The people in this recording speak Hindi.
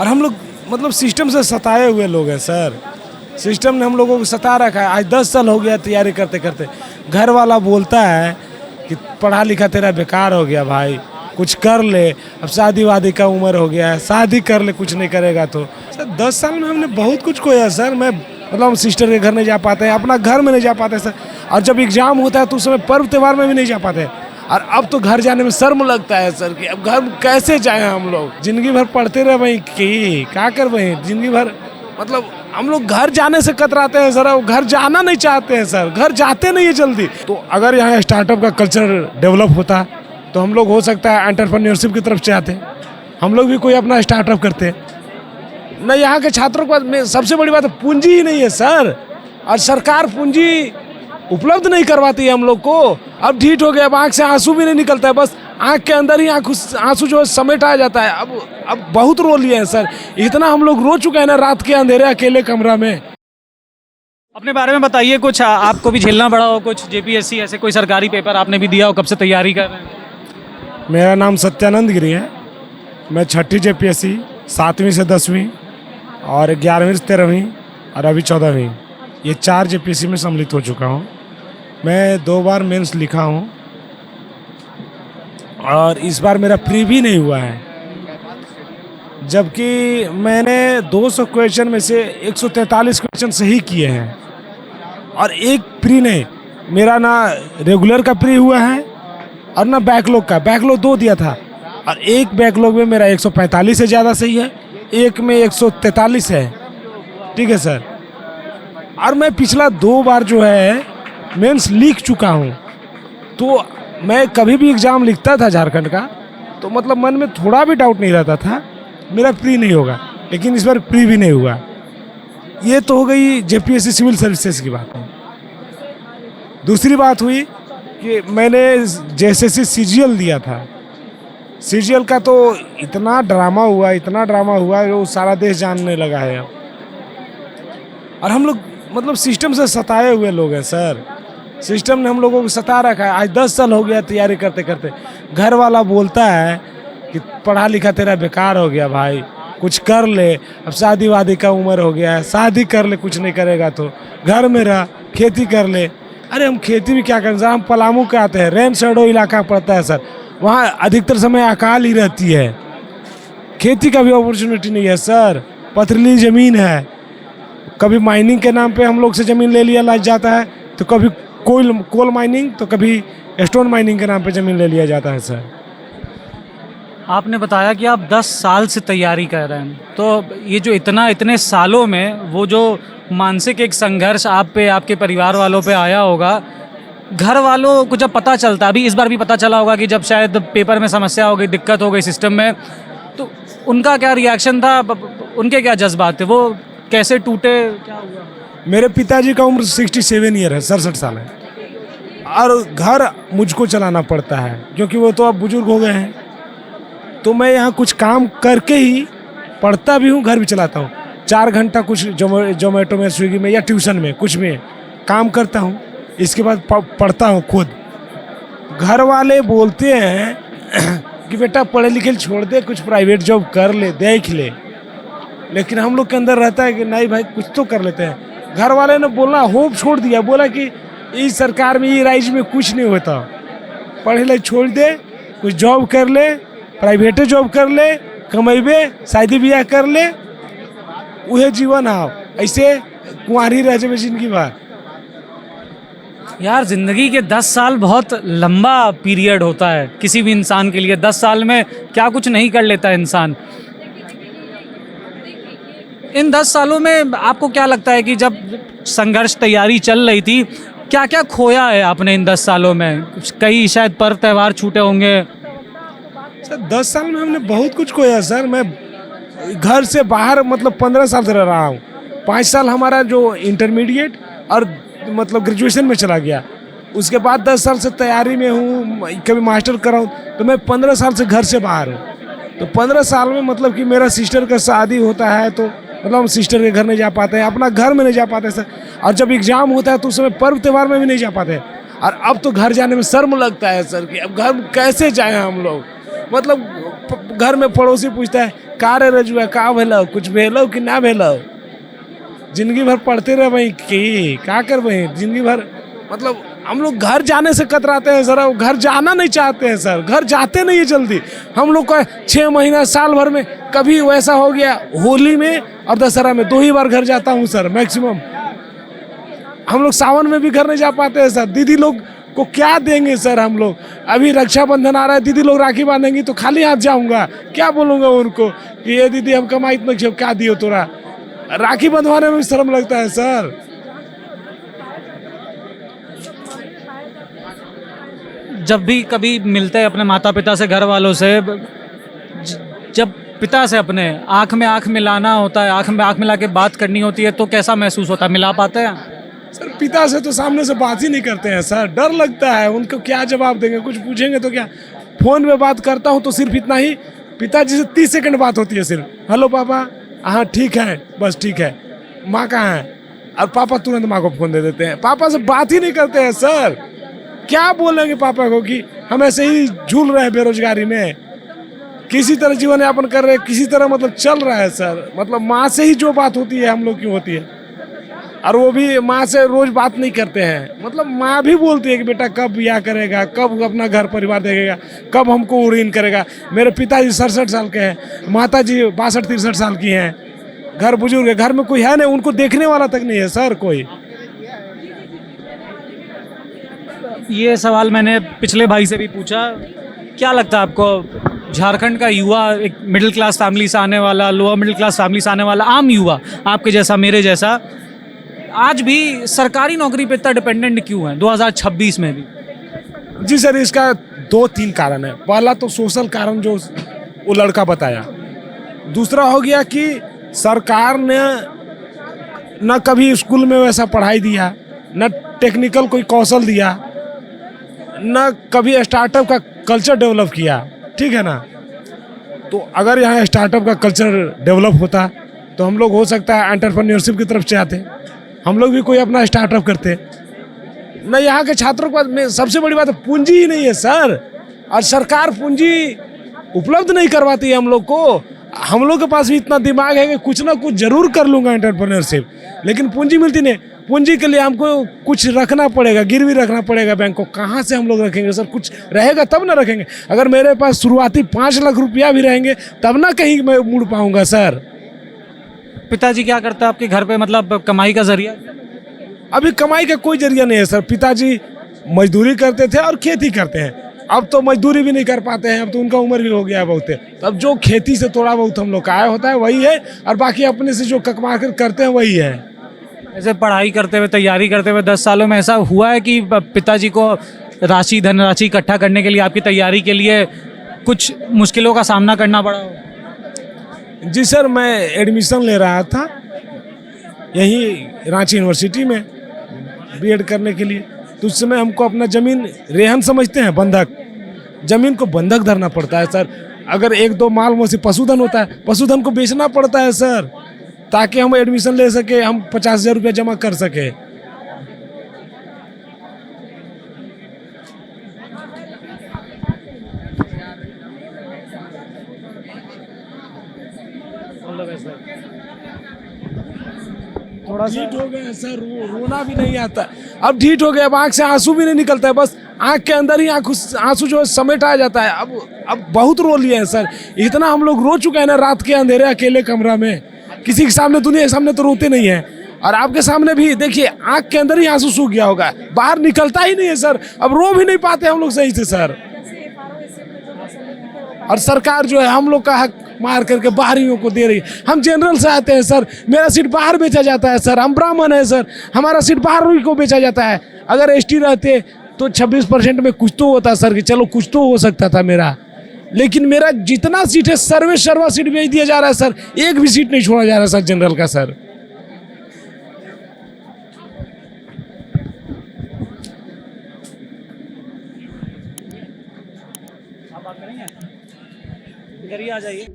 और हम लोग मतलब सिस्टम से सताए हुए लोग हैं सर। सिस्टम ने हम लोगों को सता रखा है। आज 10 साल हो गया तैयारी करते करते। घर वाला बोलता है कि पढ़ा लिखा तेरा बेकार हो गया भाई, कुछ कर ले, अब शादी वादी का उम्र हो गया है, शादी कर ले, कुछ नहीं करेगा तो। सर 10 साल में हमने बहुत कुछ खोया सर। मैं मतलब हम सिस्टर के घर नहीं जा पाते हैं, अपना घर में नहीं जा पाते सर। और जब एग्जाम होता है तो उस समय पर्व त्यौहार में भी नहीं जा पाते। और अब तो घर जाने में शर्म लगता है सर कि अब घर कैसे जाएं हम लोग। जिंदगी भर पढ़ते रहे वहीं की क्या कर वहीं जिंदगी भर, मतलब हम लोग घर जाने से कतराते हैं सर। अब घर जाना नहीं चाहते हैं सर, घर जाते नहीं है जल्दी। तो अगर यहाँ स्टार्टअप का कल्चर डेवलप होता तो हम लोग हो सकता है एंटरप्रेन्योरशिप की तरफ चाहते, हम लोग भी कोई अपना स्टार्टअप करते। न यहाँ के छात्रों के पास सबसे बड़ी बात है पूंजी ही नहीं है सर। और सरकार पूंजी उपलब्ध नहीं करवाती है हम लोग को। अब ढीठ हो गया, अब आँख से आंसू भी नहीं निकलता है, बस आँख के अंदर ही आंसू जो है समेटा जाता है। अब बहुत रो लिए हैं सर, इतना हम लोग रो चुके हैं ना रात के अंधेरे अकेले कमरा में। अपने बारे में बताइए कुछ, आपको भी झेलना पड़ा हो कुछ जेपीएससी ऐसे कोई सरकारी पेपर आपने भी दिया हो, कब से तैयारी कर रहे हैं? मेरा नाम सत्यानंद गिरी है। मैं 6ठी जेपीएससी 7वीं से 10वीं और 11वीं से 13वीं और अभी 14वीं, ये 4 जेपीएससी में सम्मिलित हो चुका हूँ। मैं 2 बार मेंस लिखा हूँ और इस बार मेरा प्री भी नहीं हुआ है, जबकि मैंने 200 क्वेश्चन में से 143 क्वेश्चन सही किए हैं और एक प्री नहीं। मेरा ना रेगुलर का प्री हुआ है और ना बैकलॉग का। बैकलॉग 2 दिया था और एक बैकलॉग में मेरा 145 से ज़्यादा सही है, एक में 143 है। ठीक है सर। और मैं पिछला 2 बार जो है मेंस लिख चुका हूँ। तो मैं कभी भी एग्ज़ाम लिखता था झारखंड का तो मतलब मन में थोड़ा भी डाउट नहीं रहता था मेरा प्री नहीं होगा, लेकिन इस बार प्री भी नहीं हुआ। ये तो हो गई जेपीएससी सिविल सर्विसेज की बात है। दूसरी बात हुई कि मैंने जेएसएससी सीजीएल दिया था। सीजीएल का तो इतना ड्रामा हुआ जो सारा देश जानने लगा है अब। और हम लोग मतलब सिस्टम से सताए हुए लोग हैं सर। सिस्टम ने हम लोगों को सता रखा है। आज 10 साल हो गया तैयारी करते करते। घर वाला बोलता है कि पढ़ा लिखा तेरा बेकार हो गया भाई, कुछ कर ले, अब शादी वादी का उम्र हो गया है, शादी कर ले, कुछ नहीं करेगा तो घर में रह, खेती कर ले। अरे हम खेती भी क्या करें सर, हम पलामू के आते हैं, रेन शेडो इलाका पड़ता है सर, वहाँ अधिकतर समय अकाल ही रहती है, खेती का भी अपॉर्चुनिटी नहीं है सर, पथरीली ज़मीन है। कभी माइनिंग के नाम पे हम लोग से ज़मीन ले लिया जाता है, तो कभी कोल माइनिंग, तो कभी स्टोन माइनिंग के नाम पे ज़मीन ले लिया जाता है सर। आपने बताया कि आप 10 साल से तैयारी कर रहे हैं, तो ये जो इतने सालों में वो जो मानसिक एक संघर्ष आप पे, आपके परिवार वालों पे आया होगा, घर वालों को जब पता चलता, अभी इस बार भी पता चला होगा कि जब शायद पेपर में समस्या हो गई, दिक्कत हो गई सिस्टम में, तो उनका क्या रिएक्शन था, उनके क्या जज्बात थे, वो कैसे टूटे, क्या हुआ? मेरे पिताजी का उम्र 67 ईयर है, 67 साल है, और घर मुझको चलाना पड़ता है क्योंकि वो तो अब बुजुर्ग हो गए हैं। तो मैं यहाँ कुछ काम करके ही पढ़ता भी हूँ, घर भी चलाता हूँ। 4 घंटा कुछ जोमेटो में, स्विगी में या ट्यूशन में कुछ में काम करता हूँ, इसके बाद पढ़ता हूँ खुद। घर वाले बोलते हैं कि बेटा पढ़े लिखे छोड़ दे, कुछ प्राइवेट जॉब कर ले, देख ले, लेकिन हम लोग के अंदर रहता है कि नहीं भाई कुछ तो कर लेते हैं। घर वाले ने बोलना होप छोड़ दिया, बोला कि इस सरकार में, ये राज्य में कुछ नहीं होता, पढ़े ले छोड़ दे, कुछ जॉब कर ले, प्राइवेटे जॉब कर ले, कमेबे, शादी ब्याह कर ले, वह जीवन आओ, ऐसे कुंवारी रह जाए जिंदगी भर। यार ज़िंदगी के 10 साल बहुत लंबा पीरियड होता है किसी भी इंसान के लिए। 10 साल में क्या कुछ नहीं कर लेता इंसान। इन 10 सालों में आपको क्या लगता है कि जब संघर्ष तैयारी चल रही थी, क्या क्या खोया है आपने इन 10 सालों में? कई शायद पर्व त्यौहार छूटे होंगे सर। 10 साल में हमने बहुत कुछ खोया सर। मैं घर से बाहर मतलब 15 साल से रह रहा हूँ। 5 साल हमारा जो इंटरमीडिएट और मतलब ग्रेजुएशन में चला गया, उसके बाद 10 साल से तैयारी में हूँ, कभी मास्टर कर रहा हूँ, तो मैं 15 साल से घर से बाहर हूँ। तो 15 साल में मतलब कि मेरा सिस्टर का शादी होता है तो मतलब हम सिस्टर के घर नहीं जा पाते हैं, अपना घर में नहीं जा पाते सर। और जब एग्जाम होता है तो उस समय पर्व त्यौहार में भी नहीं जा पाते हैं। और अब तो घर जाने में शर्म लगता है सर कि अब घर कैसे जाएं हम लोग। मतलब घर में पड़ोसी पूछता है का रे रजुआ का भेलो, कुछ भेलो कि ना भेलो? जिंदगी भर पढ़ते रह भाई कि का कर भाई जिंदगी भर, मतलब हम लोग घर जाने से कतराते हैं सर, अब घर जाना नहीं चाहते हैं सर, घर जाते नहीं है जल्दी। हम लोग का 6 महीना साल भर में कभी वैसा हो गया, होली में और दशहरा में 2 ही बार घर जाता हूँ सर मैक्सिमम। हम लोग सावन में भी घर नहीं जा पाते हैं सर। दीदी लोग को क्या देंगे सर हम लोग? अभी रक्षाबंधन आ रहा है, दीदी लोग राखी बांधेंगी तो खाली हाथ जाऊंगा, क्या बोलूँगा उनको कि ये दीदी हम कमाई इतना क्या दियो तोरा? राखी बंधवाने में भी शर्म लगता है सर। जब भी कभी मिलते हैं अपने माता पिता से, घर वालों से, जब पिता से अपने आँख में आँख मिलाना होता है, आँख में आँख मिला के बात करनी होती है, तो कैसा महसूस होता है? मिला पाते हैं सर? पिता से तो सामने से बात ही नहीं करते हैं सर, डर लगता है उनको क्या जवाब देंगे, कुछ पूछेंगे तो क्या। फोन में बात करता हूँ तो सिर्फ इतना ही, पिताजी से 30 सेकंड बात होती है सिर्फ, हेलो पापा, हाँ ठीक है, बस ठीक है। माँ कहाँ है? और पापा तुरंत माँ को फोन दे देते हैं, पापा से बात ही नहीं करते हैं सर। क्या बोलेंगे पापा को कि हम ऐसे ही झूल रहे हैं बेरोजगारी में, किसी तरह जीवन यापन कर रहे हैं, किसी तरह मतलब चल रहा है सर। मतलब माँ से ही जो बात होती है हम लोग की होती है, और वो भी माँ से रोज बात नहीं करते हैं। मतलब माँ भी बोलती है कि बेटा कब ब्याह करेगा, कब अपना घर परिवार देखेगा, कब हमको उरीन करेगा। मेरे पिताजी 67 साल के हैं, माता जी 62-63 साल की हैं, घर बुजुर्ग है, घर में कोई है नहीं, उनको देखने वाला तक नहीं है सर कोई। ये सवाल मैंने पिछले भाई से भी पूछा। क्या लगता है आपको, झारखंड का युवा, एक मिडिल क्लास फैमिली से आने वाला, लोअर मिडिल क्लास फैमिली से आने वाला आम युवा, आपके जैसा मेरे जैसा, आज भी सरकारी नौकरी पे इतना डिपेंडेंट क्यों है 2026 में भी? जी सर, इसका 2-3 कारण है। पहला तो सोशल कारण जो वो लड़का बताया, दूसरा हो गया कि सरकार ने न कभी स्कूल में वैसा पढ़ाई दिया, न टेक्निकल कोई कौशल दिया, न कभी स्टार्टअप का कल्चर डेवलप किया, ठीक है ना। तो अगर यहाँ स्टार्टअप का कल्चर डेवलप होता तो हम लोग हो सकता है एंटरप्रेन्योरशिप की तरफ से आते, हम लोग भी कोई अपना स्टार्टअप करते। न यहाँ के छात्रों के पास, सबसे बड़ी बात है पूंजी ही नहीं है सर, और सरकार पूंजी उपलब्ध नहीं करवाती है हम लोग को। हम लोग के पास भी इतना दिमाग है कि कुछ ना कुछ जरूर कर लूँगा एंटरप्रेन्योरशिप, लेकिन पूंजी मिलती नहीं। पूंजी के लिए हमको कुछ रखना पड़ेगा, गिरवी रखना पड़ेगा बैंक को। कहाँ से हम लोग रखेंगे सर? कुछ रहेगा तब ना रखेंगे। अगर मेरे पास शुरुआती 5 लाख रुपया भी रहेंगे तब ना कहीं मैं मुड़ पाऊंगा सर। पिताजी क्या करते हैं आपके घर पे, मतलब कमाई का जरिया? अभी कमाई का कोई जरिया नहीं है सर। पिताजी मजदूरी करते थे और खेती करते हैं, अब तो मजदूरी भी नहीं कर पाते हैं, अब तो उनका उम्र भी हो गया है बहुत। अब जो खेती से थोड़ा बहुत हम लोग का आय होता है वही है, और बाकी अपने से जो कमा कर करते हैं वही है। ऐसे पढ़ाई करते हुए, तैयारी करते हुए 10 सालों में ऐसा हुआ है कि पिताजी को धनराशि इकट्ठा करने के लिए, आपकी तैयारी के लिए कुछ मुश्किलों का सामना करना पड़ा हो? जी सर, मैं एडमिशन ले रहा था यहीं रांची यूनिवर्सिटी में बीएड करने के लिए, तो उस समय हमको अपना ज़मीन रेहन समझते हैं, बंधक, ज़मीन को बंधक धरना पड़ता है सर। अगर 1-2 माल मवेशी पशुधन होता है, पशुधन को बेचना पड़ता है सर, ताकि हम एडमिशन ले सके, हम 50,000 रुपया जमा कर सके। थोड़ा ढीठ हो गए सर, रोना भी नहीं आता अब, ढीठ हो गया, अब आँख से आंसू भी नहीं निकलता है, बस आँख के अंदर ही आंसू जो है समेट आ जाता है। अब बहुत रो लिए हैं सर, इतना हम लोग रो चुके हैं ना, रात के अंधेरे अकेले कमरा में, किसी के सामने, दुनिया के सामने तो रोते नहीं है, और आपके सामने भी देखिए आँख के अंदर ही आंसू सूख गया होगा, बाहर निकलता ही नहीं है सर। अब रो भी नहीं पाते हम लोग सही से सर। और सरकार जो है हम लोग का हक मार करके बाहरियों को दे रही है। हम जनरल से आते हैं सर, मेरा सीट बाहर बेचा जाता है सर, हम ब्राह्मण है सर, हमारा सीट बाहर को बेचा जाता है। अगर एसटी रहते तो 26% में कुछ तो होता सर, कि चलो कुछ तो हो सकता था मेरा, लेकिन मेरा जितना सीट है सर्वा सीट बेच दिया जा रहा है सर, एक भी सीट नहीं छोड़ा जा रहा है सर जनरल का सर। आप बात करेंगे? इधर ही आ जाइए।